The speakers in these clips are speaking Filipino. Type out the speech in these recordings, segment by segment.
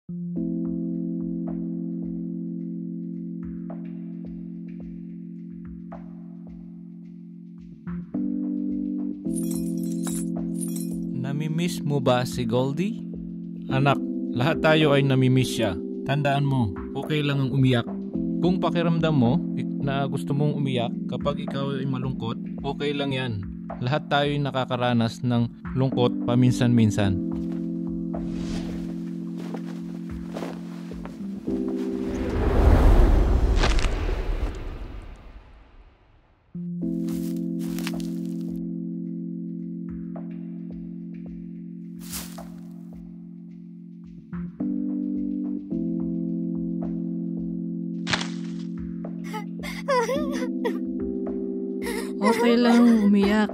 Namimiss mo ba si Goldie? Anak, lahat tayo ay namimiss siya. Tandaan mo, okay lang ang umiyak. Kung pakiramdam mo na gusto mong umiyak kapag ikaw ay malungkot, okay lang yan. Lahat tayo ay nakakaranas ng lungkot paminsan-minsan. Okay lang umiyak.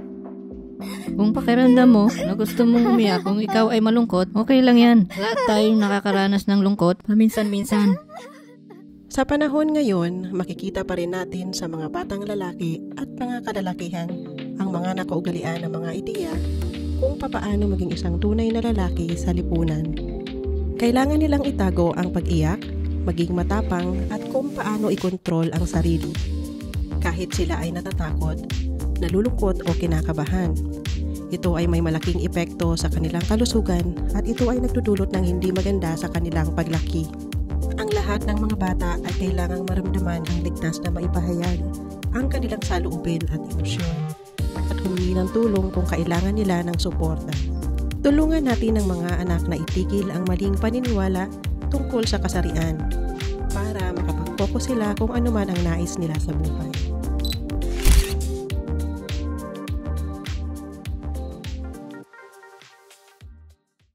Kung pakiramdam mo na gusto mong umiyak, kung ikaw ay malungkot, okay lang yan. Lahat tayong nakakaranas ng lungkot paminsan-minsan. Sa panahon ngayon, makikita pa rin natin sa mga batang lalaki at mga kalalakihan ang mga nakaugalian ng mga ideya kung papaano maging isang tunay na lalaki sa lipunan. Kailangan nilang itago ang pag-iyak, maging matapang at kung paano ikontrol ang sarili. Kahit sila ay natatakot, nalulungkot o kinakabahan. Ito ay may malaking epekto sa kanilang kalusugan at ito ay nagdudulot ng hindi maganda sa kanilang paglaki. Ang lahat ng mga bata ay kailangang maramdaman ang ligtas na maipahayag ang kanilang saloobin at emosyon at humingi ng tulong kung kailangan nila ng suporta. Tulungan natin ang mga anak na itigil ang maling paniniwala tungkol sa kasarian para makapag-focus sila kung ano man ang nais nila sa buhay.